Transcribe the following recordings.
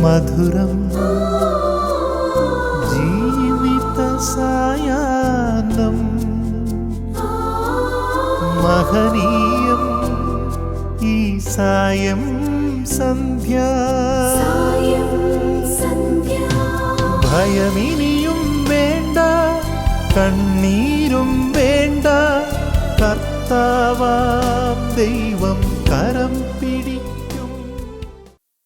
മധുരം ജീവിത സായാഹ്നം മഹനീയം ഈ സായം സന്ധ്യ ഭയമിനിയും വേണ്ട കണ്ണീരും വേണ്ട കർത്താവാം ദൈവം കരം പിടിക്കും.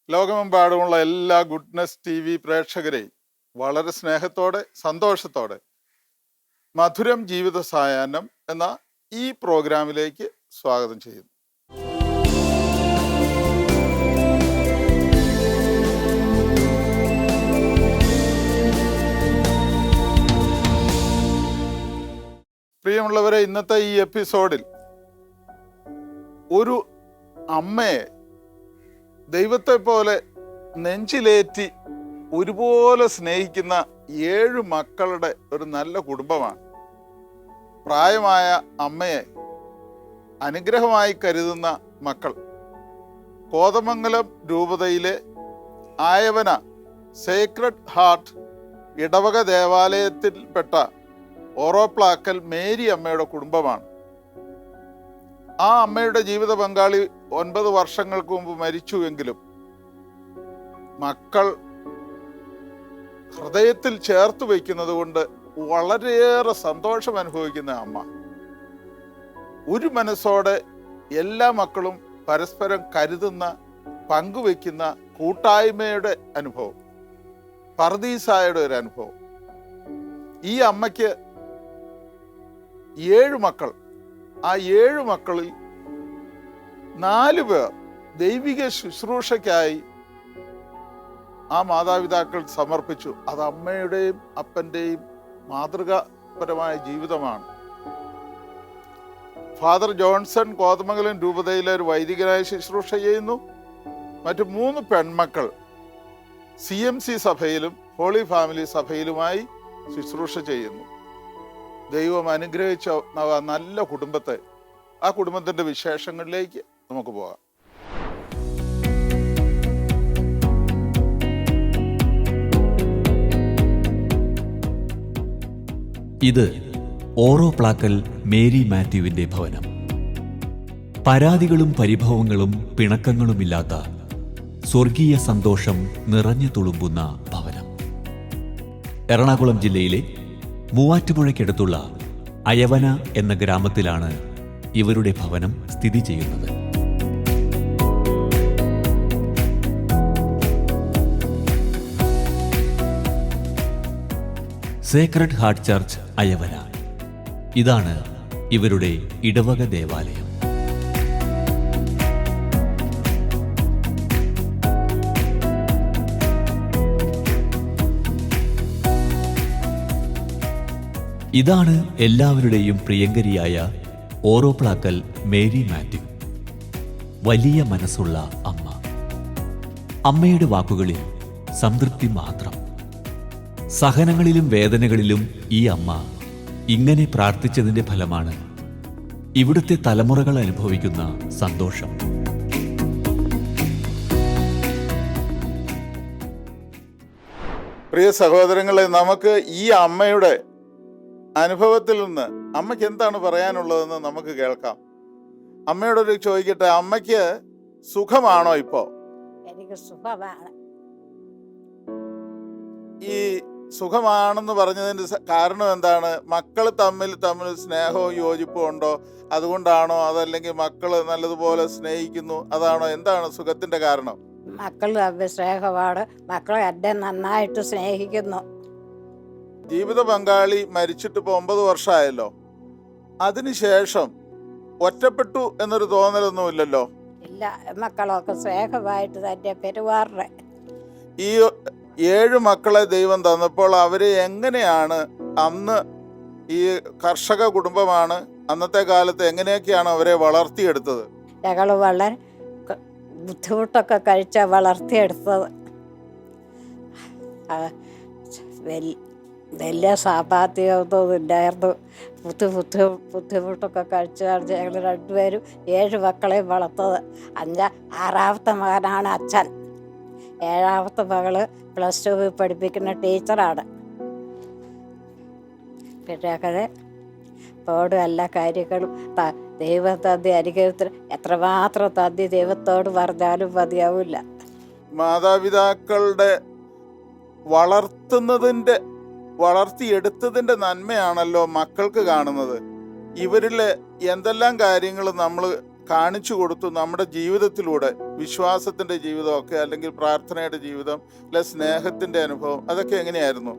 ലോകമെമ്പാടുമുള്ള എല്ലാ ഗുഡ്നസ് TV പ്രേക്ഷകരെയും വളരെ സ്നേഹത്തോടെ സന്തോഷത്തോടെ മധുരം ജീവിത സായാഹ്നം എന്ന ഈ പ്രോഗ്രാമിലേക്ക് സ്വാഗതം ചെയ്യുന്നു. പ്രിയമുള്ളവരെ, ഇന്നത്തെ ഈ എപ്പിസോഡിൽ ഒരു അമ്മയെ ദൈവത്തെ പോലെ നെഞ്ചിലേറ്റി ഒരുപോലെ സ്നേഹിക്കുന്ന 7 മക്കളുടെ ഒരു നല്ല കുടുംബമാണ്. പ്രായമായ അമ്മയെ അനുഗ്രഹമായി കരുതുന്ന മക്കൾ കോതമംഗലം രൂപതയിലെ ആയവന സേക്രഡ് ഹാർട്ട് ഇടവക ദേവാലയത്തിൽപ്പെട്ട ഓറോപ്ലാക്കൽ മേരി അമ്മയുടെ കുടുംബമാണ്. ആ അമ്മയുടെ ജീവിത പങ്കാളി 9 വർഷങ്ങൾക്ക് മുമ്പ് മരിച്ചുവെങ്കിലും മക്കൾ ഹൃദയത്തിൽ ചേർത്ത് വയ്ക്കുന്നത് കൊണ്ട് വളരെയേറെ സന്തോഷം അനുഭവിക്കുന്ന അമ്മ. ഒരു മനസ്സോടെ എല്ലാ മക്കളും പരസ്പരം കരുതുന്ന, പങ്കുവെക്കുന്ന കൂട്ടായ്മയുടെ അനുഭവം, പർദീസായുടെ ഒരു അനുഭവം. ഈ അമ്മയ്ക്ക് 7 മക്കൾ. ആ 7 മക്കളിൽ 4 പേർ ദൈവിക ശുശ്രൂഷയ്ക്കായി ആ മാതാപിതാക്കൾ സമർപ്പിച്ചു. അത് അമ്മയുടെയും അപ്പൻ്റെയും മാതൃകാപരമായ ജീവിതമാണ്. ഫാദർ ജോൺസൺ കോതമംഗലം രൂപതയിലെ ഒരു വൈദികനായി ശുശ്രൂഷ ചെയ്യുന്നു. മറ്റു 3 പെൺമക്കൾ CMC സഭയിലും ഹോളി ഫാമിലി സഭയിലുമായി ശുശ്രൂഷ ചെയ്യുന്നു. ദൈവം അനുഗ്രഹിച്ച നല്ല കുടുംബത്തെ, ആ കുടുംബത്തിൻ്റെ വിശേഷങ്ങളിലേക്ക് നമുക്ക് പോകാം. ഇത് ഓറോപ്ലാക്കൽ മേരി മാത്യുവിന്റെ ഭവനം. പരാതികളും പരിഭവങ്ങളും പിണക്കങ്ങളുമില്ലാത്ത സ്വർഗീയ സന്തോഷം നിറഞ്ഞു തുളുമ്പുന്ന ഭവനം. എറണാകുളം ജില്ലയിലെ മൂവാറ്റുപുഴയ്ക്കടുത്തുള്ള അയവന എന്ന ഗ്രാമത്തിലാണ് ഇവരുടെ ഭവനം സ്ഥിതി ചെയ്യുന്നത്. സേക്രഡ് ഹാർട്ട് ചർച്ച് അയവന, ഇതാണ് ഇവരുടെ ഇടവക ദേവാലയം. ഇതാണ് എല്ലാവരുടെയും പ്രിയങ്കരിയായ ഓറോപ്ലാക്കൽ മേരി മാത്യു. വലിയ മനസ്സുള്ള അമ്മ. അമ്മയുടെ വാക്കുകളിൽ സംതൃപ്തി മാത്രം. സഹനങ്ങളിലും വേദനകളിലും ഈ അമ്മ ഇങ്ങനെ പ്രാർത്ഥിച്ചതിന്റെ ഫലമാണ് ഇവിടുത്തെ തലമുറകൾ അനുഭവിക്കുന്ന സന്തോഷം. പ്രിയ സഹോദരങ്ങളെ, നമുക്ക് ഈ അമ്മയുടെ അനുഭവത്തിൽ നിന്ന് അമ്മയ്ക്ക് എന്താണ് പറയാനുള്ളതെന്ന് നമുക്ക് കേൾക്കാം. അമ്മയോടൊരു ചോദിക്കട്ടെ, അമ്മയ്ക്ക് സുഖമാണോ ഇപ്പോ? എനിക്ക് സുഖമാണ്. ഈ സുഖമാണെന്ന് പറഞ്ഞതിന്റെ കാരണം എന്താണ്? മക്കൾ തമ്മിൽ സ്നേഹവും യോജിപ്പും ഉണ്ടോ? അതുകൊണ്ടാണോ? അതല്ലെങ്കിൽ മക്കള് നല്ലതുപോലെ സ്നേഹിക്കുന്നു, അതാണോ? എന്താണ് സുഖത്തിന്റെ കാരണം? മക്കൾ തമ്മിൽ സ്നേഹമാണ്. മക്കളെ എന്നെ നന്നായിട്ട് സ്നേഹിക്കുന്നു. ജീവിത പങ്കാളി മരിച്ചിട്ട് ഇപ്പോൾ 9 വർഷമായല്ലോ. അതിനുശേഷം ഒറ്റപ്പെട്ടു എന്നൊരു തോന്നലൊന്നുമില്ലല്ലോ? ഇല്ല, മക്കളൊക്കെ സ്നേഹമായിട്ട് തന്നെ പെരുമാറേ. ഈ 7 മക്കളെ ദൈവം തന്നപ്പോൾ അവരെ എങ്ങനെയാണ്, അന്ന് ഈ കർഷക കുടുംബമാണ്, അന്നത്തെ കാലത്ത് എങ്ങനെയൊക്കെയാണ് അവരെ വളർത്തിയെടുത്തത്? ഞങ്ങൾ വളരെ ബുദ്ധിമുട്ടൊക്കെ കഴിച്ചാൽ വളർത്തിയെടുത്തത്. വലിയ സാമ്പത്തികമൊന്നും ഇല്ലായിരുന്നു. ബുദ്ധിമുട്ടൊക്കെ കഴിച്ചാണ് ഞങ്ങൾ 2 പേരും 7 മക്കളെയും വളർത്തത്. 6ാമത്തെ മകനാണ് അച്ഛൻ. ഏഴാമത്തെ മകള് +2 പഠിപ്പിക്കുന്ന ടീച്ചറാണ്. പിന്നെ അങ്ങനെ ഓടും എല്ലാ കാര്യങ്ങളും ദൈവം തന്തി അനുഗ്രഹത്തിന് എത്രമാത്രം തന്തി ദൈവത്തോട് പറഞ്ഞാലും മതിയാവില്ല. മാതാപിതാക്കളുടെ വളർത്തിയെടുത്തതിൻ്റെ നന്മയാണല്ലോ മക്കൾക്ക് കാണുന്നത്. ഇവരിൽ എന്തെല്ലാം കാര്യങ്ങൾ നമ്മൾ കാണിച്ചു കൊടുത്തു നമ്മുടെ ജീവിതത്തിലൂടെ, വിശ്വാസത്തിൻ്റെ ജീവിതമൊക്കെ, അല്ലെങ്കിൽ പ്രാർത്ഥനയുടെ ജീവിതം, അല്ലെ സ്നേഹത്തിൻ്റെ അനുഭവം, അതൊക്കെ എങ്ങനെയായിരുന്നു?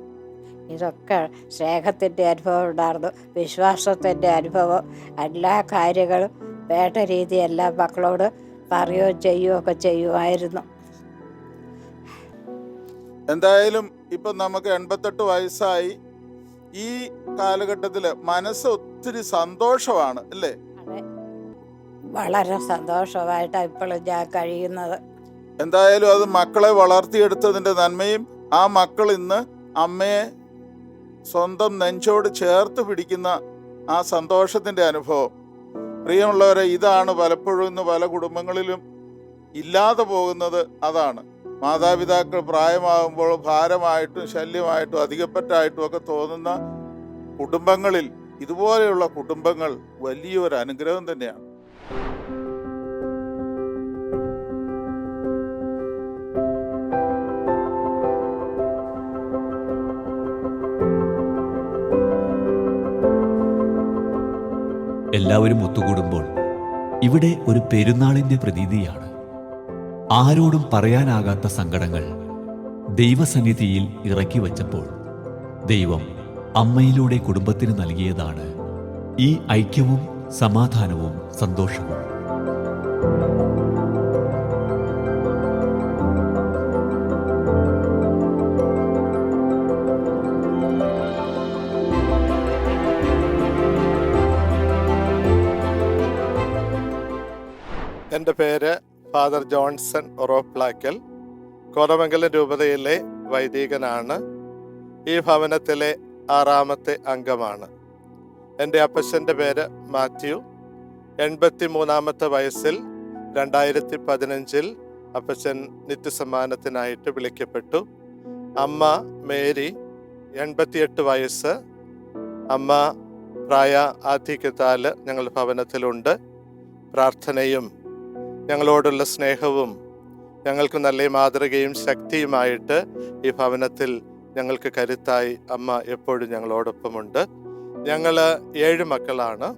ഇതൊക്കെ സ്നേഹത്തിൻ്റെ അനുഭവം ഉണ്ടായിരുന്നു, വിശ്വാസത്തിൻ്റെ അനുഭവം, എല്ലാ കാര്യങ്ങളും വേണ്ട രീതി എല്ലാ മക്കളോട് പറയുകയും ചെയ്യുകയൊക്കെ ചെയ്യുമായിരുന്നു. എന്തായാലും ഇപ്പം നമുക്ക് 88 വയസ്സായി. ഈ കാലഘട്ടത്തിൽ മനസ്സ് ഒത്തിരി സന്തോഷമാണ് അല്ലേ? അതെ, വളരെ സന്തോഷമായിട്ടാണ് ഇപ്പോഴും ഞാൻ കഴിയുന്നത്. എന്തായാലും അത് മക്കളെ വളർത്തിയെടുത്തതിൻ്റെ നന്മയും, ആ മക്കൾ ഇന്ന് അമ്മയെ സ്വന്തം നെഞ്ചോട് ചേർത്ത് പിടിക്കുന്ന ആ സന്തോഷത്തിൻ്റെ അനുഭവം. പ്രിയമുള്ളവരെ, ഇതാണ് പലപ്പോഴും ഇന്ന് പല കുടുംബങ്ങളിലും ഇല്ലാതെ പോകുന്നത്. അതാണ് മാതാപിതാക്കൾ പ്രായമാകുമ്പോൾ ഭാരമായിട്ടും ശല്യമായിട്ടും അധികപ്പറ്റായിട്ടും ഒക്കെ തോന്നുന്ന കുടുംബങ്ങളിൽ ഇതുപോലെയുള്ള കുടുംബങ്ങൾ വലിയൊരു അനുഗ്രഹം തന്നെയാണ്. എല്ലാവരും ഒത്തുകൂടുമ്പോൾ ഇവിടെ ഒരു പെരുന്നാളിൻ്റെ പ്രതീതിയാണ്. ആരോടും പറയാനാകാത്ത സങ്കടങ്ങൾ ദൈവസന്നിധിയിൽ ഇറക്കി വച്ചപ്പോൾ ദൈവം അമ്മയിലൂടെ കുടുംബത്തിന് നൽകിയതാണ് ഈ ഐക്യവും സമാധാനവും സന്തോഷവും. എൻ്റെ പേര് ഫാദർ ജോൺസൺ ഒറോപ്ലാക്കൽ. കോതമംഗലം രൂപതയിലെ വൈദികനാണ്. ഈ ഭവനത്തിലെ 6ാമത്തെ അംഗമാണ്. എൻ്റെ അപ്പച്ചൻ്റെ പേര് മാത്യു. 83ാമത്തെ വയസ്സിൽ 2015 അപ്പച്ചൻ നിത്യസമ്മാനത്തിനായിട്ട് വിളിക്കപ്പെട്ടു. അമ്മ മേരി 88 വയസ്സ്. അമ്മ പ്രായ ആധിക്യത്താൽ ഞങ്ങൾ ഭവനത്തിലുണ്ട്. പ്രാർത്ഥനയും ഞങ്ങളോടുള്ള സ്നേഹവും ഞങ്ങൾക്ക് നല്ല മാതൃകയും ശക്തിയുമായിട്ട് ഈ ഭവനത്തിൽ ഞങ്ങൾക്ക് കരുത്തായി അമ്മ എപ്പോഴും ഞങ്ങളോടൊപ്പമുണ്ട്. ഞങ്ങൾ 7 മക്കളാണ്.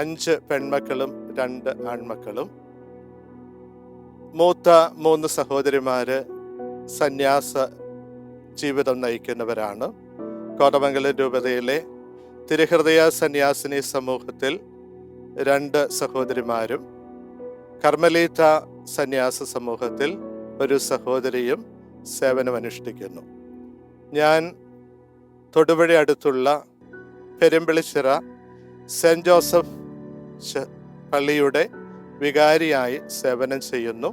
5 പെൺമക്കളും 2 ആൺമക്കളും. മൂത്ത 3 സഹോദരിമാര് സന്യാസ ജീവിതം നയിക്കുന്നവരാണ്. കോതമംഗലം രൂപതയിലെ തിരുഹൃദയ സന്യാസിനി സമൂഹത്തിൽ 2 സഹോദരിമാരും, കർമ്മലീത്ത സന്യാസ സമൂഹത്തിൽ 1 സഹോദരിയും സേവനമനുഷ്ഠിക്കുന്നു. ഞാൻ തൊടുപുഴ അടുത്തുള്ള പെരുമ്പിളിച്ചിറ സെൻറ് ജോസഫ് പള്ളിയുടെ വികാരിയായി സേവനം ചെയ്യുന്നു.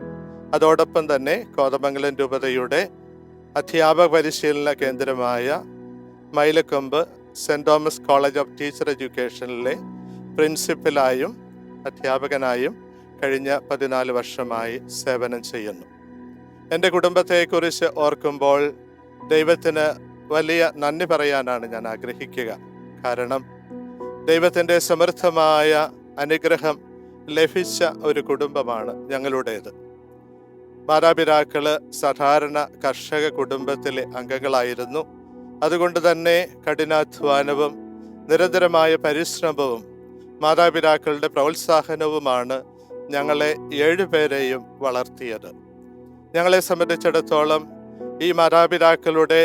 അതോടൊപ്പം തന്നെ കോതമംഗലം രൂപതയുടെ അധ്യാപക പരിശീലന കേന്ദ്രമായ Mylakkombu saint Thomas college of teacher എഡ്യൂക്കേഷനിലെ പ്രിൻസിപ്പലായും അധ്യാപകനായും കഴിഞ്ഞ 14 വർഷമായി സേവനം ചെയ്യുന്നു. എൻ്റെ കുടുംബത്തെക്കുറിച്ച് ഓർക്കുമ്പോൾ ദൈവത്തിന് വലിയ നന്ദി പറയാനാണ് ഞാൻ ആഗ്രഹിക്കുക. കാരണം ദൈവത്തിൻ്റെ സമൃദ്ധമായ അനുഗ്രഹം ലഭിച്ച ഒരു കുടുംബമാണ് ഞങ്ങളുടേത്. മാതാപിതാക്കള് സാധാരണ കർഷക കുടുംബത്തിലെ അംഗങ്ങളായിരുന്നു. അതുകൊണ്ട് തന്നെ കഠിനാധ്വാനവും നിരന്തരമായ പരിശ്രമവും മാതാപിതാക്കളുടെ പ്രോത്സാഹനവുമാണ് ഞങ്ങളെ 7 പേരെയും വളർത്തിയത്. ഞങ്ങളെ സംബന്ധിച്ചിടത്തോളം ഈ മാതാപിതാക്കളുടെ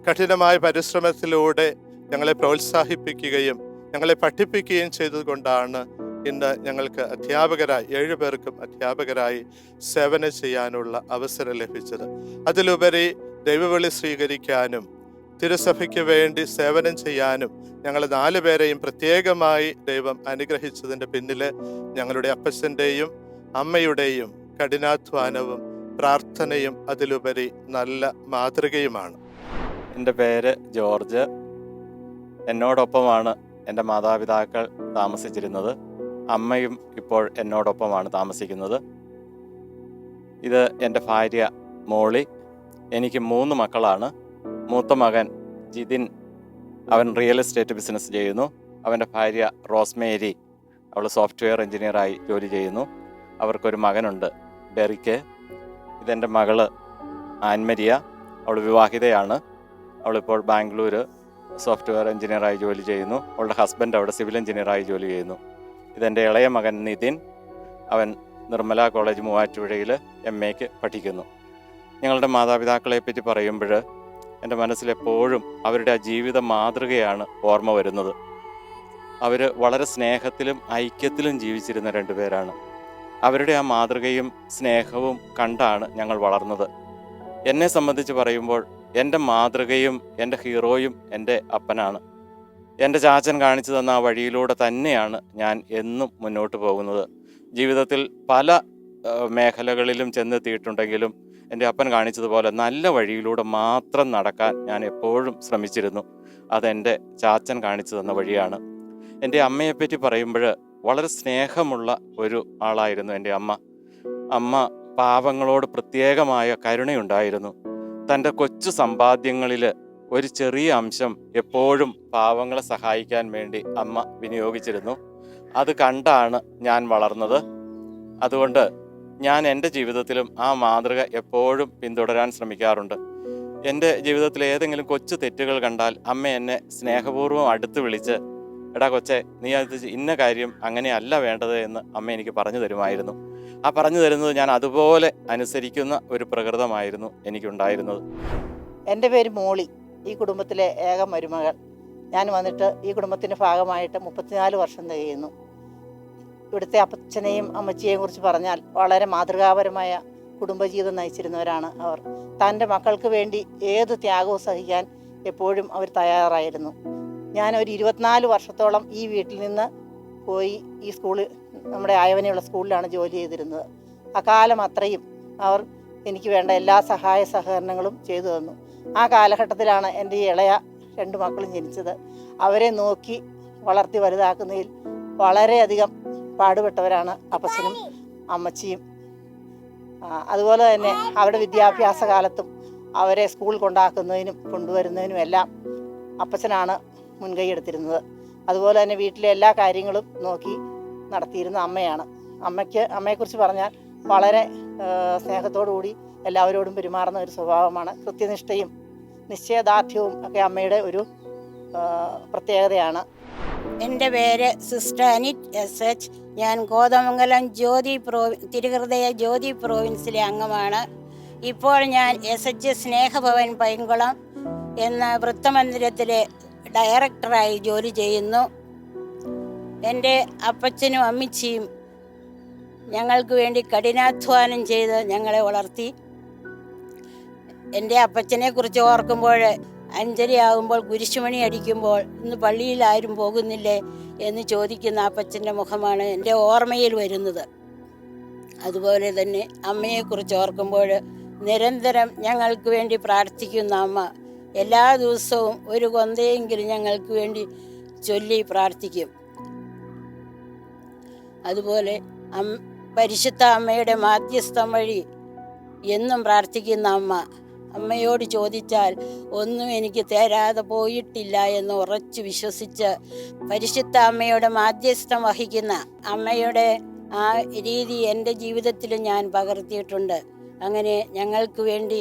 കഠിനമായ പരിശ്രമത്തിലൂടെ ഞങ്ങളെ പ്രോത്സാഹിപ്പിക്കുകയും ഞങ്ങളെ പഠിപ്പിക്കുകയും ചെയ്തുകൊണ്ടാണ് ഇന്ന് ഞങ്ങൾക്ക് അധ്യാപകരായി 7 പേർക്കും അധ്യാപകരായി സേവനം ചെയ്യാനുള്ള അവസരം ലഭിച്ചത്. അതിലുപരി ദൈവവിളി സ്വീകരിക്കാനും തിരുസഭയ്ക്ക് വേണ്ടി സേവനം ചെയ്യാനും ഞങ്ങൾ 4 പേരെയും പ്രത്യേകമായി ദൈവം അനുഗ്രഹിച്ചതിൻ്റെ പിന്നിൽ ഞങ്ങളുടെ അപ്പച്ചൻ്റെയും അമ്മയുടെയും കഠിനാധ്വാനവും പ്രാർത്ഥനയും അതിലുപരി നല്ല മാതൃകയുമാണ്. എൻ്റെ പേര് ജോർജ്. എന്നോടൊപ്പമാണ് എൻ്റെ മാതാപിതാക്കൾ താമസിച്ചിരുന്നത്. അമ്മയും ഇപ്പോൾ എന്നോടൊപ്പമാണ് താമസിക്കുന്നത്. ഇത് എൻ്റെ ഭാര്യ മോളി. എനിക്ക് 3 മക്കളാണ്. മൂത്ത മകൻ ജിതിൻ, അവൻ റിയൽ എസ്റ്റേറ്റ് ബിസിനസ് ചെയ്യുന്നു. അവൻ്റെ ഭാര്യ റോസ്മേരി, അവൾ സോഫ്റ്റ്വെയർ എഞ്ചിനീയറായി ജോലി ചെയ്യുന്നു. അവർക്കൊരു മകനുണ്ട്, ഡെറിക്ക്. ഇതെൻ്റെ മകള് ആൻമരിയ, അവൾ വിവാഹിതയാണ്. അവളിപ്പോൾ ബാംഗ്ലൂർ സോഫ്റ്റ്വെയർ എഞ്ചിനീയറായി ജോലി ചെയ്യുന്നു. അവളുടെ ഹസ്ബൻഡ് അവിടെ സിവിൽ എഞ്ചിനീയറായി ജോലി ചെയ്യുന്നു. ഇതെൻ്റെ ഇളയ മകൻ നിതിൻ, അവൻ നിർമ്മല കോളേജ് മൂവാറ്റുപുഴയിൽ MA പഠിക്കുന്നു. ഞങ്ങളുടെ മാതാപിതാക്കളെ പറ്റി പറയുമ്പോൾ എൻ്റെ മനസ്സിലെപ്പോഴും അവരുടെ ആ ജീവിത മാതൃകയാണ് ഓർമ്മ വരുന്നത്. അവർ വളരെ സ്നേഹത്തിലും ഐക്യത്തിലും ജീവിച്ചിരുന്ന 2 പേരാണ്. അവരുടെ ആ മാതൃകയും സ്നേഹവും കണ്ടാണ് ഞങ്ങൾ വളർന്നത്. എന്നെ സംബന്ധിച്ച് പറയുമ്പോൾ എൻ്റെ മാതൃകയും എൻ്റെ ഹീറോയും എൻ്റെ അപ്പനാണ്. എൻ്റെ ചാച്ചൻ കാണിച്ചു തന്ന ആ വഴിയിലൂടെ തന്നെയാണ് ഞാൻ എന്നും മുന്നോട്ട് പോകുന്നത്. ജീവിതത്തിൽ പല മേഖലകളിലും ചെന്നെത്തിയിട്ടുണ്ടെങ്കിലും എൻ്റെ അപ്പൻ കാണിച്ചതുപോലെ നല്ല വഴിയിലൂടെ മാത്രം നടക്കാൻ ഞാൻ എപ്പോഴും ശ്രമിച്ചിരുന്നു. അതെൻ്റെ ചാച്ചൻ കാണിച്ചു തന്ന വഴിയാണ്. എൻ്റെ അമ്മയെപ്പറ്റി പറയുമ്പോൾ വളരെ സ്നേഹമുള്ള ഒരു ആളായിരുന്നു എൻ്റെ അമ്മ. അമ്മ പാവങ്ങളോട് പ്രത്യേകമായ കരുണയുണ്ടായിരുന്നു. തൻ്റെ കൊച്ചു സമ്പാദ്യങ്ങളിൽ ഒരു ചെറിയ അംശം എപ്പോഴും പാവങ്ങളെ സഹായിക്കാൻ വേണ്ടി അമ്മ വിനിയോഗിച്ചിരുന്നു. അത് കണ്ടാണ് ഞാൻ വളർന്നത്. അതുകൊണ്ട് ഞാൻ എൻ്റെ ജീവിതത്തിലും ആ മാതൃക എപ്പോഴും പിന്തുടരാൻ ശ്രമിക്കാറുണ്ട്. എൻ്റെ ജീവിതത്തിൽ ഏതെങ്കിലും കൊച്ചു തെറ്റുകൾ കണ്ടാൽ അമ്മ എന്നെ സ്നേഹപൂർവ്വം അടുത്ത് വിളിച്ച്, എടാ കൊച്ചെ, നീ അത് ഇന്ന കാര്യം അങ്ങനെയല്ല വേണ്ടത് എന്ന് അമ്മ എനിക്ക് പറഞ്ഞു തരുമായിരുന്നു. ആ പറഞ്ഞു തരുന്നത് ഞാൻ അതുപോലെ അനുസരിക്കുന്ന ഒരു പ്രകൃതമായിരുന്നു എനിക്കുണ്ടായിരുന്നത്. എൻ്റെ പേര് മോളി, ഈ കുടുംബത്തിലെ ഏക മരുമകൾ. ഞാൻ വന്നിട്ട് ഈ കുടുംബത്തിൻ്റെ ഭാഗമായിട്ട് 34 വർഷം തികയുന്നു. ഇവിടുത്തെ അപ്പച്ചനെയും അമ്മച്ചിയെയും കുറിച്ച് പറഞ്ഞാൽ വളരെ മാതൃകാപരമായ കുടുംബജീവിതം നയിച്ചിരുന്നവരാണ് അവർ. തൻ്റെ മക്കൾക്ക് വേണ്ടി ഏത് ത്യാഗവും സഹിക്കാൻ എപ്പോഴും അവർ തയ്യാറായിരുന്നു. ഞാൻ ഒരു 24 വർഷത്തോളം ഈ വീട്ടിൽ നിന്ന് പോയി ഈ സ്കൂളിൽ, നമ്മുടെ ആയവനെയുള്ള സ്കൂളിലാണ് ജോലി ചെയ്തിരുന്നത്. അക്കാലം അത്രയും അവർ എനിക്ക് വേണ്ട എല്ലാ സഹായ സഹകരണങ്ങളും ചെയ്തു തന്നു. ആ കാലഘട്ടത്തിലാണ് എൻ്റെ ഈ ഇളയ 2 മക്കളും ജനിച്ചത്. അവരെ നോക്കി വളർത്തി വലുതാക്കുന്നതിൽ വളരെയധികം പാടുപെട്ടവരാണ് അപ്പച്ചനും അമ്മച്ചിയും. അതുപോലെ തന്നെ അവരുടെ വിദ്യാഭ്യാസ കാലത്തും അവരെ സ്കൂൾ കൊണ്ടാക്കുന്നതിനും കൊണ്ടുവരുന്നതിനും എല്ലാം അപ്പച്ചനാണ് മുൻകൈ എടുത്തിരുന്നത്. അതുപോലെ തന്നെ വീട്ടിലെ എല്ലാ കാര്യങ്ങളും നോക്കി നടത്തിയിരുന്ന അമ്മയാണ്. അമ്മയെക്കുറിച്ച് പറഞ്ഞാൽ വളരെ സ്നേഹത്തോടു കൂടി എല്ലാവരോടും പെരുമാറുന്ന ഒരു സ്വഭാവമാണ്. കൃത്യനിഷ്ഠയും നിശ്ചയദാർഢ്യവും ഒക്കെ അമ്മയുടെ ഒരു പ്രത്യേകതയാണ്. എൻ്റെ പേര് സിസ്റ്റർ അനിറ്റ് SH. ഞാൻ കോതമംഗലം തിരുഹൃദയ ജ്യോതി പ്രോവിൻസിലെ അംഗമാണ്. ഇപ്പോൾ ഞാൻ SH സ്നേഹഭവൻ പൈങ്കുളം എന്ന വൃത്തമന്ദിരത്തിലെ ഡയറക്ടറായി ജോലി ചെയ്യുന്നു. എൻ്റെ അപ്പച്ചനും അമ്മച്ചിയും ഞങ്ങൾക്ക് വേണ്ടി കഠിനാധ്വാനം ചെയ്ത് ഞങ്ങളെ വളർത്തി. എൻ്റെ അപ്പച്ചനെ കുറിച്ച് ഓർക്കുമ്പോൾ 5:30 ആകുമ്പോൾ കുരിശുമണി അടിക്കുമ്പോൾ ഇന്ന് പള്ളിയിൽ ആരും പോകുന്നില്ലേ എന്ന് ചോദിക്കുന്ന അപ്പച്ചൻ്റെ മുഖമാണ് എൻ്റെ ഓർമ്മയിൽ വരുന്നത്. അതുപോലെ തന്നെ അമ്മയെക്കുറിച്ച് ഓർക്കുമ്പോൾ നിരന്തരം ഞങ്ങൾക്ക് വേണ്ടി പ്രാർത്ഥിക്കുന്ന അമ്മ എല്ലാ ദിവസവും ഒരു കൊന്തയെങ്കിലും ഞങ്ങൾക്ക് വേണ്ടി ചൊല്ലി പ്രാർത്ഥിക്കും. അതുപോലെ പരിശുദ്ധ അമ്മയുടെ മാധ്യസ്ഥം വഴി എന്നും പ്രാർത്ഥിക്കുന്ന അമ്മ. അമ്മയോട് ചോദിച്ചാൽ ഒന്നും എനിക്ക് തരാതെ പോയിട്ടില്ല എന്ന് ഉറച്ചു വിശ്വസിച്ച് പരിശുദ്ധ അമ്മയുടെ മാധ്യസ്ഥം വഹിക്കുന്ന അമ്മയുടെ ആ രീതി എൻ്റെ ജീവിതത്തിൽ ഞാൻ പകർത്തിയിട്ടുണ്ട്. അങ്ങനെ ഞങ്ങൾക്ക് വേണ്ടി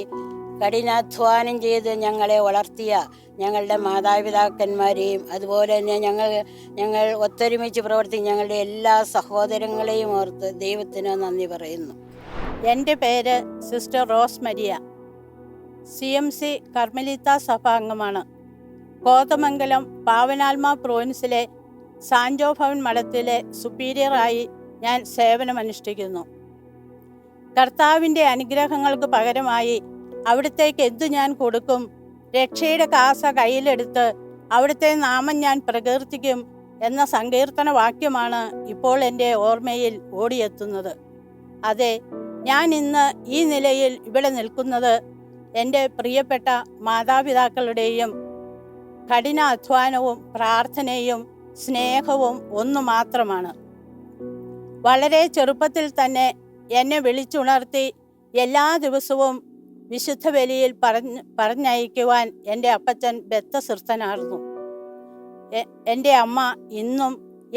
കഠിനാധ്വാനം ചെയ്ത് ഞങ്ങളെ വളർത്തിയ ഞങ്ങളുടെ മാതാപിതാക്കന്മാരെയും അതുപോലെ തന്നെ ഞങ്ങൾ ഒത്തൊരുമിച്ച് പ്രവർത്തിക്കുന്ന ഞങ്ങളുടെ എല്ലാ സഹോദരങ്ങളെയും ഓർത്ത് ദൈവത്തിന് നന്ദി പറയുന്നു. എൻ്റെ പേര് സിസ്റ്റർ റോസ് മരിയ. CMC കർമ്മലീത്ത സഭാംഗമാണ്. കോതമംഗലം പാവനാത്മ പ്രോവിൻസിലെ സാൻജോ ഭവൻ മഠത്തിലെ സുപ്പീരിയറായി ഞാൻ സേവനമനുഷ്ഠിക്കുന്നു. കർത്താവിൻ്റെ അനുഗ്രഹങ്ങൾക്ക് പകരമായി അവിടുത്തേക്ക് എന്തു ഞാൻ കൊടുക്കും? രക്ഷയുടെ കാസ കയ്യിലെടുത്ത് അവിടുത്തെ നാമം ഞാൻ പ്രകീർത്തിക്കും എന്ന സങ്കീർത്തന വാക്യമാണ് ഇപ്പോൾ എൻ്റെ ഓർമ്മയിൽ ഓടിയെത്തുന്നത്. അതെ, ഞാൻ ഇന്ന് ഈ നിലയിൽ ഇവിടെ നിൽക്കുന്നത് എൻ്റെ പ്രിയപ്പെട്ട മാതാപിതാക്കളുടെയും കഠിനാധ്വാനവും പ്രാർത്ഥനയും സ്നേഹവും ഒന്നു മാത്രമാണ്. വളരെ ചെറുപ്പത്തിൽ തന്നെ എന്നെ വിളിച്ചുണർത്തി എല്ലാ ദിവസവും വിശുദ്ധ ബലിയിൽ പറഞ്ഞയക്കുവാൻ എൻ്റെ അപ്പച്ചൻ ബദ്ധസിദ്ധനായിരുന്നു. എൻ്റെ അമ്മ ഇന്നും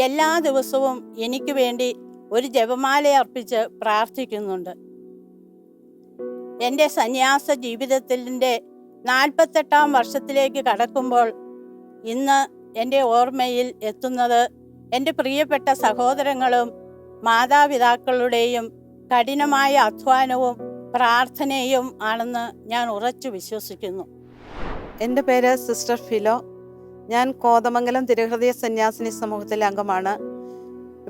എല്ലാ ദിവസവും എനിക്ക് വേണ്ടി ഒരു ജപമാല അർപ്പിച്ച് പ്രാർത്ഥിക്കുന്നുണ്ട്. എൻ്റെ സന്യാസ ജീവിതത്തിൻ്റെ 48-ാം വർഷത്തിലേക്ക് കടക്കുമ്പോൾ ഇന്ന് എൻ്റെ ഓർമ്മയിൽ എത്തുന്നത് എൻ്റെ പ്രിയപ്പെട്ട സഹോദരങ്ങളും മാതാപിതാക്കളുടെയും കഠിനമായ അധ്വാനവും പ്രാർത്ഥനയും ആണെന്ന് ഞാൻ ഉറച്ചു വിശ്വസിക്കുന്നു. എൻ്റെ പേര് സിസ്റ്റർ ഫിലോ. ഞാൻ കോതമംഗലം തിരുഹൃദയ സന്യാസിനി സമൂഹത്തിലെ അംഗമാണ്.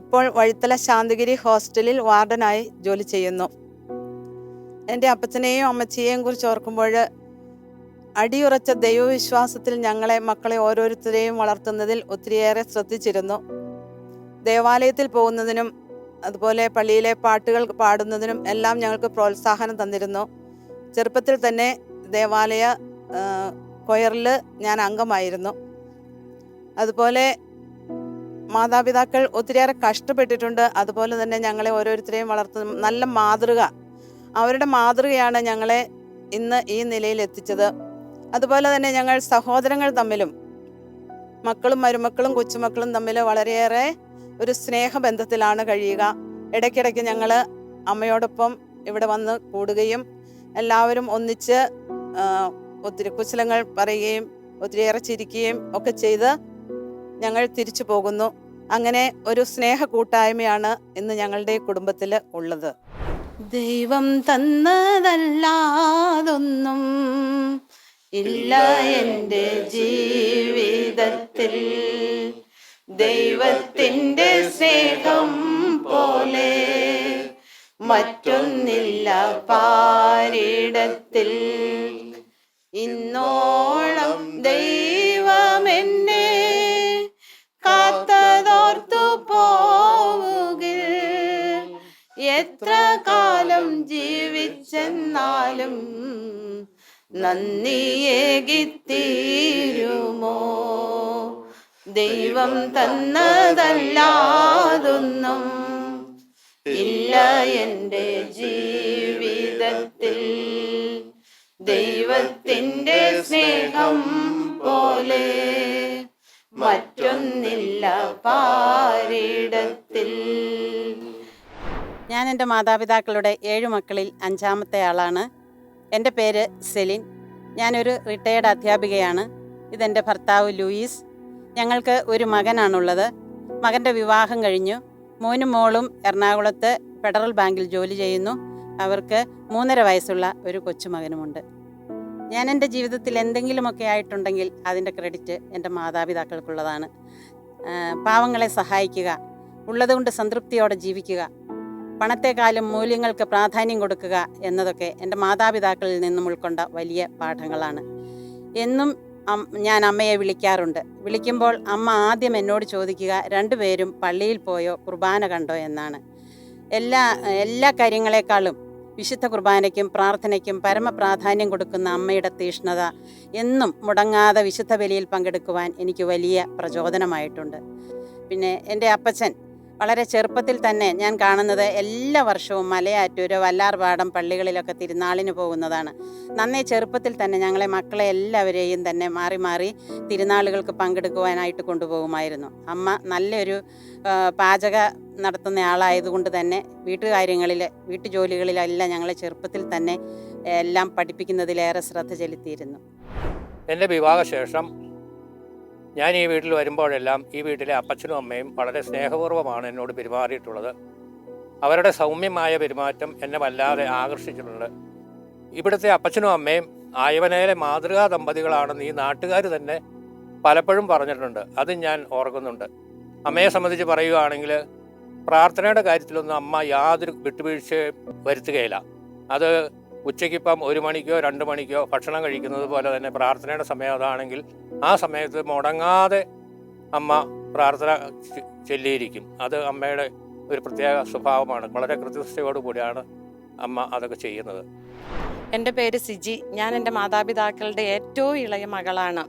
ഇപ്പോൾ വഴിത്തല ശാന്തിഗിരി ഹോസ്റ്റലിൽ വാർഡനായി ജോലി ചെയ്യുന്നു. എൻ്റെ അപ്പച്ചനെയും അമ്മച്ചിയെയും കുറിച്ച് ഓർക്കുമ്പോൾ അടിയുറച്ച ദൈവവിശ്വാസത്തിൽ ഞങ്ങളെ മക്കളെ ഓരോരുത്തരെയും വളർത്തുന്നതിൽ ഒത്തിരിയേറെ ശ്രദ്ധിച്ചിരുന്നു. ദേവാലയത്തിൽ പോകുന്നതിനും അതുപോലെ പള്ളിയിലെ പാട്ടുകൾ പാടുന്നതിനും എല്ലാം ഞങ്ങൾക്ക് പ്രോത്സാഹനം തന്നിരുന്നു. ചെറുപ്പത്തിൽ തന്നെ ദേവാലയ കൊയറിൽ ഞാൻ അംഗമായിരുന്നു. അതുപോലെ മാതാപിതാക്കൾ ഒത്തിരിയേറെ കഷ്ടപ്പെട്ടിട്ടുണ്ട്. അതുപോലെ തന്നെ ഞങ്ങളെ ഓരോരുത്തരെയും വളർത്തുന്ന നല്ല മാതൃക, അവരുടെ മാതൃകയാണ് ഞങ്ങളെ ഇന്ന് ഈ നിലയിൽ എത്തിച്ചത്. അതുപോലെ തന്നെ ഞങ്ങൾ സഹോദരങ്ങൾ തമ്മിലും മക്കളും മരുമക്കളും കൊച്ചുമക്കളും തമ്മിൽ വളരെയേറെ ഒരു സ്നേഹബന്ധത്തിലാണ് കഴിയുക. ഇടയ്ക്കിടയ്ക്ക് ഞങ്ങൾ അമ്മയോടൊപ്പം ഇവിടെ വന്ന് കൂടുകയും എല്ലാവരും ഒന്നിച്ച് ഒത്തിരി കുശലങ്ങൾ പറയുകയും ഒത്തിരിയേറെ ചിരിക്കുകയും ഒക്കെ ചെയ്ത് ഞങ്ങൾ തിരിച്ചു പോകുന്നു. അങ്ങനെ ഒരു സ്നേഹ കൂട്ടായ്മയാണ് ഇന്ന് ഞങ്ങളുടെ കുടുംബത്തിൽ ഉള്ളത്. ദൈവം തന്നതല്ലാതൊന്നും ഇല്ല എൻ്റെ ജീവിതത്തിൽ, ദൈവത്തിൻ്റെ സ്നേഹം പോലെ മറ്റൊന്നില്ല പാരിടത്തിൽ. ഇന്നോളം ദൈവമെന്നെ കാത്തതോർത്തു പോവുകിൽ, എത്ര കാലം ജീവിച്ചെന്നാലും നന്ദിയേകിത്തീരുമോ. ദൈവം തന്നതല്ലാതൊന്നും ഇല്ല എൻ്റെ ജീവിതത്തിൽ, ദൈവത്തിൻ്റെ സ്നേഹം പോലെ മറ്റൊന്നില്ല പാരിടത്തിൽ. ഞാൻ എൻ്റെ മാതാപിതാക്കളുടെ 7 മക്കളിൽ 5ാമത്തെ ആളാണ്. എൻ്റെ പേര് സെലിൻ. ഞാനൊരു റിട്ടയേർഡ് അധ്യാപികയാണ്. ഇതെൻ്റെ ഭർത്താവ് ലൂയിസ്. ഞങ്ങൾക്ക് ഒരു മകനാണുള്ളത്. മകൻ്റെ വിവാഹം കഴിഞ്ഞു. മോനും മോളും എറണാകുളത്ത് ഫെഡറൽ ബാങ്കിൽ ജോലി ചെയ്യുന്നു. അവർക്ക് 3.5 വയസ്സുള്ള ഒരു കൊച്ചുമകനുമുണ്ട്. ഞാൻ എൻ്റെ ജീവിതത്തിൽ എന്തെങ്കിലുമൊക്കെ ആയിട്ടുണ്ടെങ്കിൽ അതിൻ്റെ ക്രെഡിറ്റ് എൻ്റെ മാതാപിതാക്കൾക്കുള്ളതാണ്. പാവങ്ങളെ സഹായിക്കുക, ഉള്ളതുകൊണ്ട് സംതൃപ്തിയോടെ ജീവിക്കുക, പണത്തെക്കാളും മൂല്യങ്ങൾക്ക് പ്രാധാന്യം കൊടുക്കുക എന്നതൊക്കെ എൻ്റെ മാതാപിതാക്കളിൽ നിന്നും ഉൾക്കൊണ്ട വലിയ പാഠങ്ങളാണ്. എന്നും ഞാൻ അമ്മയെ വിളിക്കാറുണ്ട്. വിളിക്കുമ്പോൾ അമ്മ ആദ്യം എന്നോട് ചോദിക്കുക 2 പേരും പള്ളിയിൽ പോയോ കുർബാന കണ്ടോ എന്നാണ്. എല്ലാ കാര്യങ്ങളെക്കാളും വിശുദ്ധ കുർബാനയ്ക്കും പ്രാർത്ഥനയ്ക്കും പരമപ്രാധാന്യം കൊടുക്കുന്ന അമ്മയുടെ തീഷ്ണത എന്നും മുടങ്ങാതെ വിശുദ്ധ ബലിയിൽ പങ്കെടുക്കുവാൻ എനിക്ക് വലിയ പ്രചോദനമായിട്ടുണ്ട്. പിന്നെ എൻ്റെ അപ്പച്ചൻ വളരെ ചെറുപ്പത്തിൽ തന്നെ ഞാൻ കാണുന്നത് എല്ലാ വർഷവും മലയാറ്റൂര്, വല്ലാർപാടം പള്ളികളിലൊക്കെ തിരുനാളിന് പോകുന്നതാണ്. നന്നേ ചെറുപ്പത്തിൽ തന്നെ ഞങ്ങളെ മക്കളെ എല്ലാവരെയും തന്നെ മാറി മാറി തിരുനാളുകൾക്ക് പങ്കെടുക്കുവാനായിട്ട് കൊണ്ടുപോകുമായിരുന്നു. അമ്മ നല്ലൊരു പാചക നടത്തുന്ന ആളായതുകൊണ്ട് തന്നെ വീട്ടുജോലികളിലെല്ലാം ഞങ്ങളെ ചെറുപ്പത്തിൽ തന്നെ എല്ലാം പഠിപ്പിക്കുന്നതിലേറെ ശ്രദ്ധ ചെലുത്തിയിരുന്നു. എൻ്റെ വിവാഹശേഷം ഞാൻ ഈ വീട്ടിൽ വരുമ്പോഴെല്ലാം ഈ വീട്ടിലെ അപ്പച്ചനും അമ്മയും വളരെ സ്നേഹപൂർവ്വമാണ് എന്നോട് പെരുമാറിയിട്ടുള്ളത്. അവരുടെ സൗമ്യമായ പെരുമാറ്റം എന്നെ വല്ലാതെ ആകർഷിച്ചിട്ടുണ്ട്. ഇവിടുത്തെ അപ്പച്ചനും അമ്മയും ആയവനയിലെ മാതൃകാ ദമ്പതികളാണെന്ന് ഈ നാട്ടുകാർ തന്നെ പലപ്പോഴും പറഞ്ഞിട്ടുണ്ട്. അത് ഞാൻ ഓർക്കുന്നുണ്ട്. അമ്മയെ സംബന്ധിച്ച് പറയുകയാണെങ്കിൽ പ്രാർത്ഥനയുടെ കാര്യത്തിലൊന്നും അമ്മ യാതൊരു വിട്ടുവീഴ്ചയും വരുത്തുകയില്ല. അത് ഉച്ചയ്ക്കിപ്പം 1 മണിക്കോ 2 മണിക്കോ ഭക്ഷണം കഴിക്കുന്നത് പോലെ തന്നെ പ്രാർത്ഥനയുടെ സമയം അതാണെങ്കിൽ ആ സമയത്ത് മുടങ്ങാതെ അമ്മ പ്രാർത്ഥന ചൊല്ലിയിരിക്കും. അത് അമ്മയുടെ ഒരു പ്രത്യേക സ്വഭാവമാണ്. വളരെ കൃത്യനിഷ്ഠയോടുകൂടിയാണ് അമ്മ അതൊക്കെ ചെയ്യുന്നത്. എൻ്റെ പേര് സിജി. ഞാൻ എൻ്റെ മാതാപിതാക്കളുടെ ഏറ്റവും ഇളയ മകളാണ്.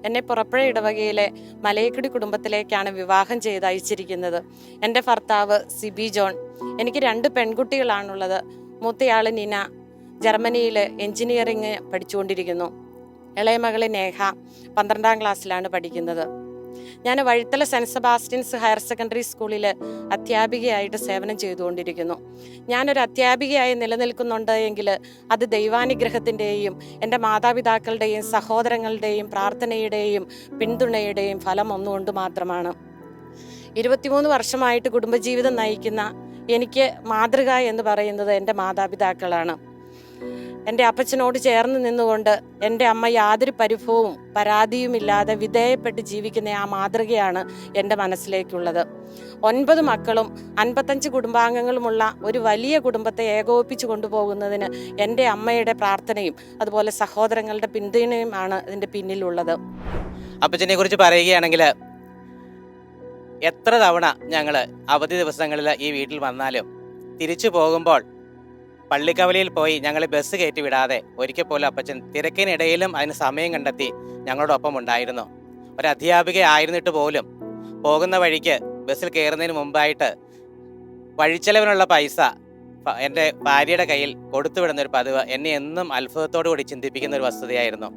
എന്നെ പുറപ്പുഴ ഇടവകയിലെ മലയക്കുടി കുടുംബത്തിലേക്കാണ് വിവാഹം ചെയ്ത് അയച്ചിരിക്കുന്നത്. എൻ്റെ ഭർത്താവ് സിബി ജോൺ. എനിക്ക് 2 പെൺകുട്ടികളാണുള്ളത്. മൂത്തയാൾ നിന, ജർമ്മനിയിൽ എൻജിനീയറിങ് പഠിച്ചുകൊണ്ടിരിക്കുന്നു. ഇളയ മകള് നേഹ 12ാം ക്ലാസ്സിലാണ് പഠിക്കുന്നത്. ഞാൻ Vazhithala saint Sebastian's higher secondary സ്കൂളിൽ അധ്യാപികയായിട്ട് സേവനം ചെയ്തുകൊണ്ടിരിക്കുന്നു. ഞാനൊരു അധ്യാപികയായി നിലനിൽക്കുന്നുണ്ട് എങ്കിൽ അത് ദൈവാനുഗ്രഹത്തിൻ്റെയും എൻ്റെ മാതാപിതാക്കളുടെയും സഹോദരങ്ങളുടെയും പ്രാർത്ഥനയുടെയും പിന്തുണയുടെയും ഫലം ഒന്നുകൊണ്ട് മാത്രമാണ്. 23 വർഷമായിട്ട് കുടുംബജീവിതം നയിക്കുന്ന എനിക്ക് മാതൃക എന്ന് പറയുന്നത് എൻ്റെ മാതാപിതാക്കളാണ്. എൻ്റെ അപ്പച്ചനോട് ചേർന്ന് നിന്നുകൊണ്ട് എൻ്റെ അമ്മ യാതൊരു പരിഭവവും പരാതിയുമില്ലാതെ വിധേയപ്പെട്ട് ജീവിക്കുന്ന ആ മാതൃകയാണ് എൻ്റെ മനസ്സിലേക്കുള്ളത്. 9 മക്കളും 55 കുടുംബാംഗങ്ങളുമുള്ള ഒരു വലിയ കുടുംബത്തെ ഏകോപിപ്പിച്ചു കൊണ്ടുപോകുന്നതിന് എൻ്റെ അമ്മയുടെ പ്രാർത്ഥനയും അതുപോലെ സഹോദരങ്ങളുടെ പിന്തുണയുമാണ് ഇതിൻ്റെ പിന്നിലുള്ളത്. അപ്പച്ചനെ കുറിച്ച് പറയുകയാണെങ്കിൽ എത്ര തവണ ഞങ്ങൾ അവധി ദിവസങ്ങളിൽ ഈ വീട്ടിൽ വന്നാലും തിരിച്ചു പോകുമ്പോൾ പള്ളിക്കവലയിൽ പോയി ഞങ്ങളെ ബസ് കയറ്റി വിടാതെ ഒരിക്കൽ പോലും അപ്പച്ചൻ തിരക്കിനിടയിലും അതിന് സമയം കണ്ടെത്തി ഞങ്ങളോടൊപ്പം ഉണ്ടായിരുന്നു. ഒരു അധ്യാപിക ആയിരുന്നിട്ട് പോലും പോകുന്ന വഴിക്ക് ബസ്സിൽ കയറുന്നതിന് മുമ്പായിട്ട് വഴിച്ചെലവിനുള്ള പൈസ എൻ്റെ ഭാര്യയുടെ കയ്യിൽ കൊടുത്തുവിടുന്നൊരു പതിവ് എന്നെ എന്നും അത്ഭുതത്തോടു കൂടി ചിന്തിപ്പിക്കുന്ന ഒരു വസ്തുതയായിരുന്നു.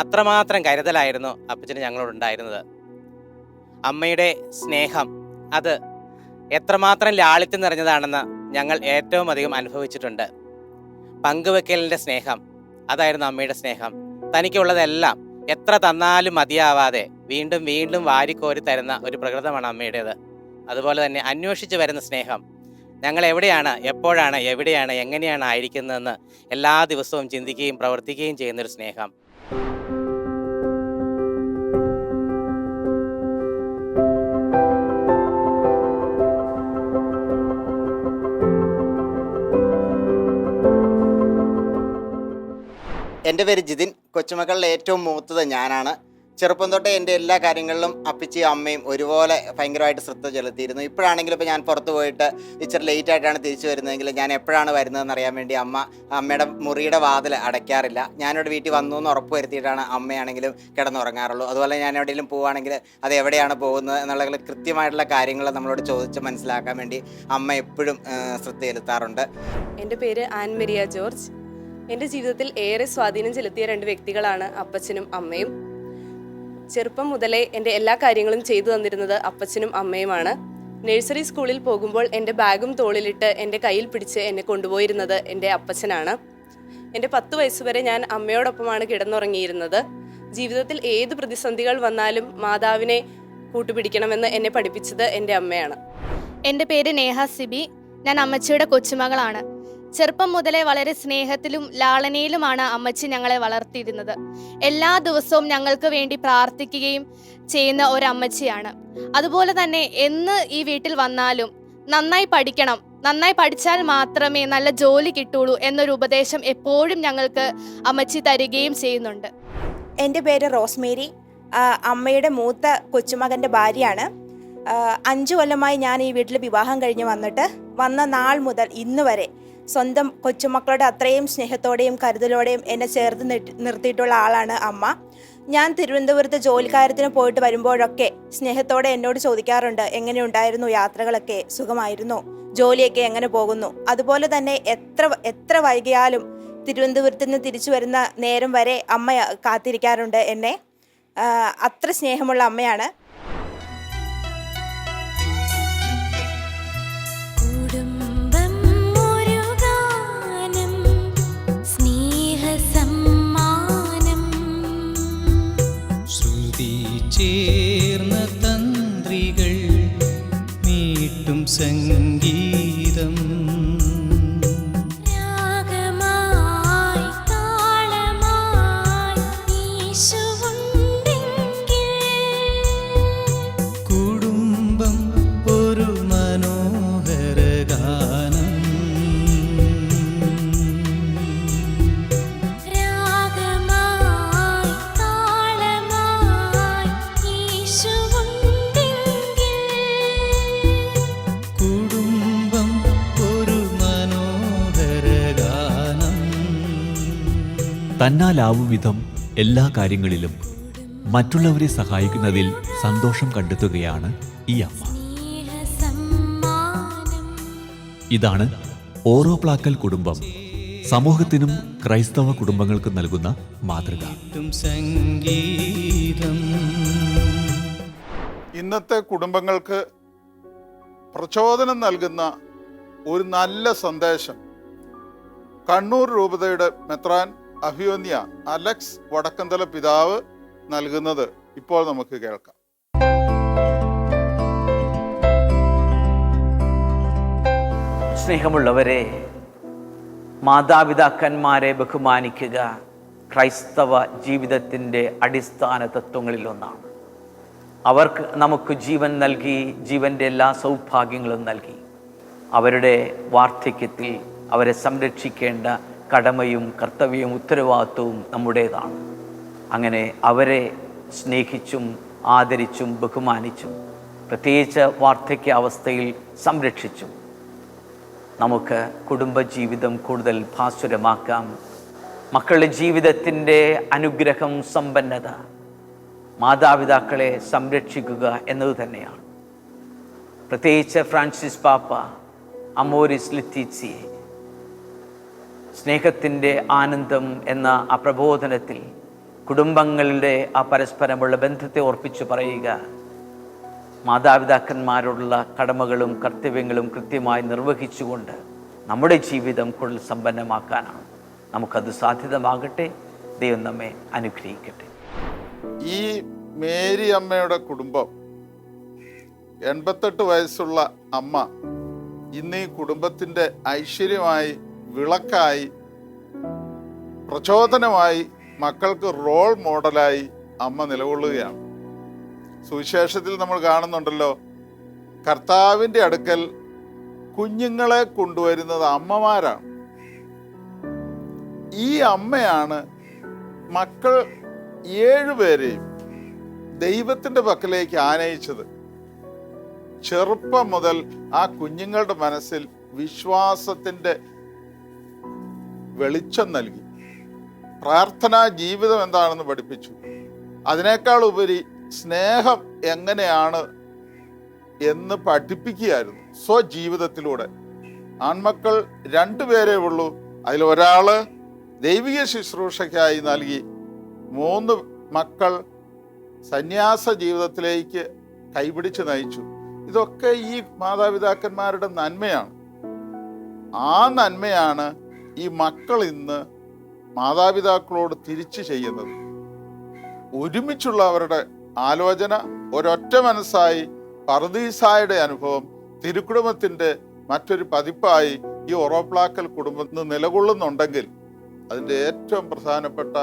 അത്രമാത്രം കരുതലായിരുന്നു അപ്പച്ചന് ഞങ്ങളോടുണ്ടായിരുന്നത്. അമ്മയുടെ സ്നേഹം അത് എത്രമാത്രം ലാളിത്യം നിറഞ്ഞതാണെന്ന് ഞങ്ങൾ ഏറ്റവും അധികം അനുഭവിച്ചിട്ടുണ്ട്. പങ്കുവെക്കലിൻ്റെ സ്നേഹം അതായിരുന്നു അമ്മയുടെ സ്നേഹം. തനിക്കുള്ളതെല്ലാം എത്ര തന്നാലും മതിയാവാതെ വീണ്ടും വീണ്ടും വാരിക്കോരി തരുന്ന ഒരു പ്രകൃതമാണ് അമ്മയുടേത്. അതുപോലെ തന്നെ അന്വേഷിച്ച് വരുന്ന സ്നേഹം. ഞങ്ങൾ എവിടെയാണ്, എപ്പോഴാണ്, എവിടെയാണ്, എങ്ങനെയാണ് ആയിരിക്കുന്നതെന്ന് എല്ലാ ദിവസവും ചിന്തിക്കുകയും പ്രവർത്തിക്കുകയും ചെയ്യുന്നൊരു സ്നേഹം. എൻ്റെ പേര് ജിതിൻ. കൊച്ചുമക്കളിൽ ഏറ്റവും മൂത്തത് ഞാനാണ്. ചെറുപ്പം തൊട്ടേ എൻ്റെ എല്ലാ കാര്യങ്ങളിലും അപ്പച്ചിയും അമ്മയും ഒരുപോലെ ഭയങ്കരമായിട്ട് ശ്രദ്ധ ചെലുത്തിയിരുന്നു. ഇപ്പോഴാണെങ്കിലും ഇപ്പോൾ ഞാൻ പുറത്ത് പോയിട്ട് ഇച്ചിരി ലേറ്റ് ആയിട്ടാണ് തിരിച്ചു വരുന്നതെങ്കിൽ ഞാൻ എപ്പോഴാണ് വരുന്നതെന്ന് അറിയാൻ വേണ്ടി അമ്മയുടെ മുറിയുടെ വാതിൽ അടയ്ക്കാറില്ല. ഞാനിവിടെ വീട്ടിൽ വന്നു എന്ന് ഉറപ്പ് വരുത്തിയിട്ടാണ് അമ്മയാണെങ്കിലും കിടന്നുറങ്ങാറുള്ളൂ. അതുപോലെ ഞാൻ എവിടെയെങ്കിലും പോവുകയാണെങ്കിൽ അത് എവിടെയാണ് പോകുന്നത് എന്നുള്ള കൃത്യമായിട്ടുള്ള കാര്യങ്ങൾ നമ്മളോട് ചോദിച്ച് മനസ്സിലാക്കാൻ വേണ്ടി അമ്മ എപ്പോഴും ശ്രദ്ധ ചെലുത്താറുണ്ട്. എൻ്റെ പേര് ആൻ മരിയ ജോർജ്. എൻ്റെ ജീവിതത്തിൽ ഏറെ സ്വാധീനം ചെലുത്തിയ 2 വ്യക്തികളാണ് അപ്പച്ചനും അമ്മയും. ചെറുപ്പം മുതലേ എൻ്റെ എല്ലാ കാര്യങ്ങളും ചെയ്തു തന്നിരുന്നത് അപ്പച്ചനും അമ്മയുമാണ്. നഴ്സറി സ്കൂളിൽ പോകുമ്പോൾ എൻ്റെ ബാഗും തോളിലിട്ട് എൻ്റെ കയ്യിൽ പിടിച്ച് എന്നെ കൊണ്ടുപോയിരുന്നത് എൻ്റെ അപ്പച്ചനാണ്. എൻ്റെ 10 വയസ്സുവരെ ഞാൻ അമ്മയോടൊപ്പമാണ് കിടന്നുറങ്ങിയിരുന്നത്. ജീവിതത്തിൽ ഏത് പ്രതിസന്ധികൾ വന്നാലും മാതാവിനെ കൂട്ടുപിടിക്കണമെന്ന് എന്നെ പഠിപ്പിച്ചത് എൻ്റെ അമ്മയാണ്. എൻ്റെ പേര് നേഹ സിബി. ഞാൻ അമ്മച്ചിയുടെ കൊച്ചുമകളാണ്. ചെറുപ്പം മുതലേ വളരെ സ്നേഹത്തിലും ലാളനയിലുമാണ് അമ്മച്ചി ഞങ്ങളെ വളർത്തിയിരുന്നത്. എല്ലാ ദിവസവും ഞങ്ങൾക്ക് വേണ്ടി പ്രാർത്ഥിക്കുകയും ചെയ്യുന്ന ഒരമ്മച്ചിയാണ്. അതുപോലെ തന്നെ എന്ന് ഈ വീട്ടിൽ വന്നാലും നന്നായി പഠിക്കണം, നന്നായി പഠിച്ചാൽ മാത്രമേ നല്ല ജോലി കിട്ടുള്ളൂ എന്നൊരു ഉപദേശം എപ്പോഴും ഞങ്ങൾക്ക് അമ്മച്ചി തരികയും ചെയ്യുന്നുണ്ട്. എൻ്റെ പേര് റോസ്മേരി. അമ്മയുടെ മൂത്ത കൊച്ചുമകൻ്റെ ഭാര്യയാണ്. 5 കൊല്ലമായി ഞാൻ ഈ വീട്ടിൽ വിവാഹം കഴിഞ്ഞ് വന്ന നാൾ മുതൽ ഇന്ന് വരെ സ്വന്തം കൊച്ചുമക്കളുടെ അത്രയും സ്നേഹത്തോടെയും കരുതലോടെയും എന്നെ ചേർത്ത് നിർത്തിയിട്ടുള്ള ആളാണ് അമ്മ. ഞാൻ തിരുവനന്തപുരത്ത് ജോലിക്കാര്യത്തിന് പോയിട്ട് വരുമ്പോഴൊക്കെ സ്നേഹത്തോടെ എന്നോട് ചോദിക്കാറുണ്ട്, എങ്ങനെയുണ്ടായിരുന്നു യാത്രകളൊക്കെ, സുഖമായിരുന്നു, ജോലിയൊക്കെ എങ്ങനെ പോകുന്നു. അതുപോലെ തന്നെ എത്ര വൈകിയാലും തിരുവനന്തപുരത്ത് നിന്ന് തിരിച്ചു വരുന്ന നേരം വരെ അമ്മ കാത്തിരിക്കാറുണ്ട് എന്നെ. അത്ര സ്നേഹമുള്ള അമ്മയാണ്. ചേർന്ന തന്ത്രികൾ മീട്ടും സംഗീതം കുടുംബം ഒരു മനോഹര ഗാനം. തന്നാലാവും വിധം എല്ലാ കാര്യങ്ങളിലും മറ്റുള്ളവരെ സഹായിക്കുന്നതിൽ സന്തോഷം കണ്ടെത്തുകയാണ് ഈ അമ്മ. ഇതാണ് ഓറോപ്ലാക്കൽ കുടുംബം സമൂഹത്തിനും ക്രൈസ്തവ കുടുംബങ്ങൾക്കും നൽകുന്ന മാതൃക. സംഗീതം ഇന്നത്തെ കുടുംബങ്ങൾക്ക് പ്രചോദനം നൽകുന്ന ഒരു നല്ല സന്ദേശം കണ്ണൂർ രൂപതയുടെ മെത്രാൻ അഭിയോന്യ അലക്സ് വടക്കന്തല പിതാവ് നൽകുന്നത് ഇപ്പോൾ നമുക്ക് കേൾക്കാം. സ്നേഹമുള്ളവരെ, മാതാപിതാക്കന്മാരെ ബഹുമാനിക്കുക ക്രൈസ്തവ ജീവിതത്തിൻ്റെ അടിസ്ഥാന തത്വങ്ങളിലൊന്നാണ്. അവർക്ക് നമുക്ക് ജീവൻ നൽകി, ജീവൻ്റെ എല്ലാ സൗഭാഗ്യങ്ങളും നൽകി. അവരുടെ വാർദ്ധക്യത്തിൽ അവരെ സംരക്ഷിക്കേണ്ട കടമയും കർത്തവ്യവും ഉത്തരവാദിത്വവും നമ്മുടേതാണ്. അങ്ങനെ അവരെ സ്നേഹിച്ചും ആദരിച്ചും ബഹുമാനിച്ചും പ്രത്യേകിച്ച് വാർദ്ധക്യാവസ്ഥയിൽ സംരക്ഷിച്ചും നമുക്ക് കുടുംബജീവിതം കൂടുതൽ ഭാസുരമാക്കാം. മക്കളുടെ ജീവിതത്തിൻ്റെ അനുഗ്രഹം, സമ്പന്നത മാതാപിതാക്കളെ സംരക്ഷിക്കുക എന്നത് തന്നെയാണ്. പ്രത്യേകിച്ച് ഫ്രാൻസിസ് പാപ്പ അമോരിസ് ലെറ്റീസിയെ സ്നേഹത്തിൻ്റെ ആനന്ദം എന്ന ആ പ്രബോധനത്തിൽ കുടുംബങ്ങളുടെ ആ പരസ്പരമുള്ള ബന്ധത്തെ ഓർപ്പിച്ചു പറയുക, മാതാപിതാക്കന്മാരോടുള്ള കടമകളും കർത്തവ്യങ്ങളും കൃത്യമായി നിർവഹിച്ചുകൊണ്ട് നമ്മുടെ ജീവിതം കൂടുതൽ സമ്പന്നമാക്കാനാണ്. നമുക്കത് സാധ്യതമാകട്ടെ. ദൈവം നമ്മെ അനുഗ്രഹിക്കട്ടെ. ഈ മേരി അമ്മയുടെ കുടുംബം, 88 വയസ്സുള്ള അമ്മ ഇന്ന് ഈ കുടുംബത്തിൻ്റെ ഐശ്വര്യമായി, വിളക്കായി, പ്രചോദനമായി, മക്കൾക്ക് റോൾ മോഡലായി അമ്മ നിലകൊള്ളുകയാണ്. സുവിശേഷത്തിൽ നമ്മൾ കാണുന്നുണ്ടല്ലോ, കർത്താവിൻ്റെ അടുക്കൽ കുഞ്ഞുങ്ങളെ കൊണ്ടുവരുന്നത് അമ്മമാരാണ്. ഈ അമ്മയാണ് മക്കൾ 7 പേരെയും ദൈവത്തിൻ്റെ പക്കലേക്ക് ആനയിച്ചത്. ചെറുപ്പം മുതൽ ആ കുഞ്ഞുങ്ങളുടെ മനസ്സിൽ വിശ്വാസത്തിൻ്റെ വെളിച്ചം നൽകി. പ്രാർത്ഥനാ ജീവിതം എന്താണെന്ന് പഠിപ്പിച്ചു. അതിനേക്കാൾ ഉപരി സ്നേഹം എങ്ങനെയാണ് എന്ന് പഠിപ്പിക്കുകയായിരുന്നു സ്വജീവിതത്തിലൂടെ. ആൺമക്കൾ 2 പേരേ ഉള്ളൂ. അതിലൊരാള് ദൈവിക ശുശ്രൂഷയ്ക്കായി നൽകി. 3 മക്കൾ സന്യാസ ജീവിതത്തിലേക്ക് കൈപിടിച്ച് നയിച്ചു. ഇതൊക്കെ ഈ മാതാപിതാക്കന്മാരുടെ നന്മയാണ്. ആ നന്മയാണ് ഈ മക്കൾ ഇന്ന് മാതാപിതാക്കളോട് തിരിച്ചു ചെയ്യുന്നത്. ഒരുമിച്ചുള്ള അവരുടെ ആലോചന, ഒരൊറ്റ മനസ്സായി പർദീസായുടെ അനുഭവം തിരുക്കുടുംബത്തിൻ്റെ മറ്റൊരു പതിപ്പായി ഈ ഒറോപ്ലാക്കൽ കുടുംബം നിലകൊള്ളുന്നുണ്ടെങ്കിൽ അതിൻ്റെ ഏറ്റവും പ്രധാനപ്പെട്ട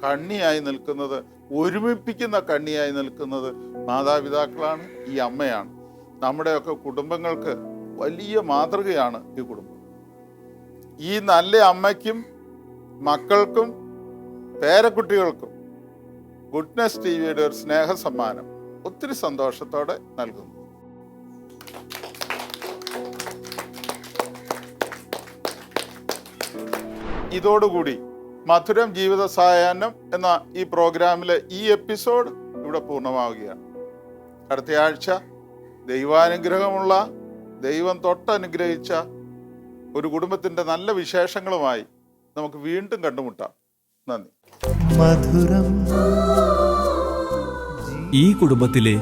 കണ്ണിയായി നിൽക്കുന്നത്, ഒരുമിപ്പിക്കുന്ന കണ്ണിയായി നിൽക്കുന്നത് മാതാപിതാക്കളാണ്, ഈ അമ്മയാണ്. നമ്മുടെയൊക്കെ കുടുംബങ്ങൾക്ക് വലിയ മാതൃകയാണ് ഈ കുടുംബം. ഈ നല്ല അമ്മയ്ക്കും മക്കൾക്കും പേരക്കുട്ടികൾക്കും ഗുഡ്നസ് ടിവിയുടെ ഒരു സ്നേഹ സമ്മാനം ഒത്തിരി സന്തോഷത്തോടെ നൽകുന്നു. ഇതോടുകൂടി മധുരം ജീവിത സായാഹ്നം എന്ന ഈ പ്രോഗ്രാമിലെ ഈ എപ്പിസോഡ് ഇവിടെ പൂർണ്ണമാവുകയാണ്. അടുത്ത ആഴ്ച ദൈവാനുഗ്രഹമുള്ള, ദൈവം തൊട്ടനുഗ്രഹിച്ച ഒരു കുടുംബത്തിൻ്റെ നല്ല വിശേഷങ്ങളുമായി നമുക്ക് വീണ്ടും കണ്ടുമുട്ടാം. നന്ദി. മധുരം. ഈ കുടുംബത്തിലെ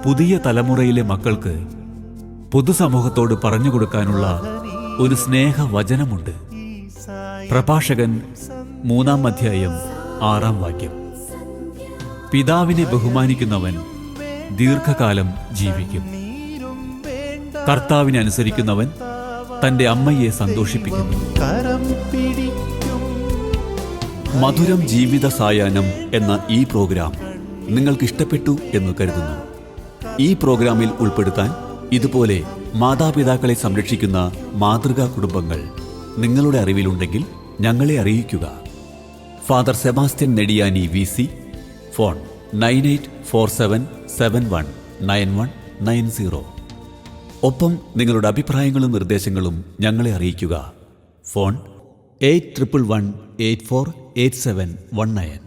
പുതിയ തലമുറയിലെ മക്കൾക്ക് പൊതുസമൂഹത്തോട് പറഞ്ഞു കൊടുക്കാനുള്ള ഒരു സ്നേഹവചനമുണ്ട്. പ്രഭാഷകൻ 3-ാം അധ്യായം 6-ാം വാക്യം. പിതാവിനെ ബഹുമാനിക്കുന്നവൻ ദീർഘകാലം ജീവിക്കും. കർത്താവിനെ അനുസരിക്കുന്നവൻ തൻ്റെ അമ്മയെ സന്തോഷിപ്പിക്കുന്നു. മധുരം ജീവിത സായാഹ്നം എന്ന ഈ പ്രോഗ്രാം നിങ്ങൾക്ക് ഇഷ്ടപ്പെട്ടു എന്ന് കരുതുന്നു. ഈ പ്രോഗ്രാമിൽ ഉൾപ്പെടുത്താൻ ഇതുപോലെ മാതാപിതാക്കളെ സംരക്ഷിക്കുന്ന മാതൃകാ കുടുംബങ്ങൾ നിങ്ങളുടെ അറിവിലുണ്ടെങ്കിൽ ഞങ്ങളെ അറിയിക്കുക. Father Sebastian Nediyani VC, phone 9847719190. ഒപ്പം നിങ്ങളുടെ അഭിപ്രായങ്ങളും നിർദ്ദേശങ്ങളും ഞങ്ങളെ അറിയിക്കുക. ഫോൺ 8111848719.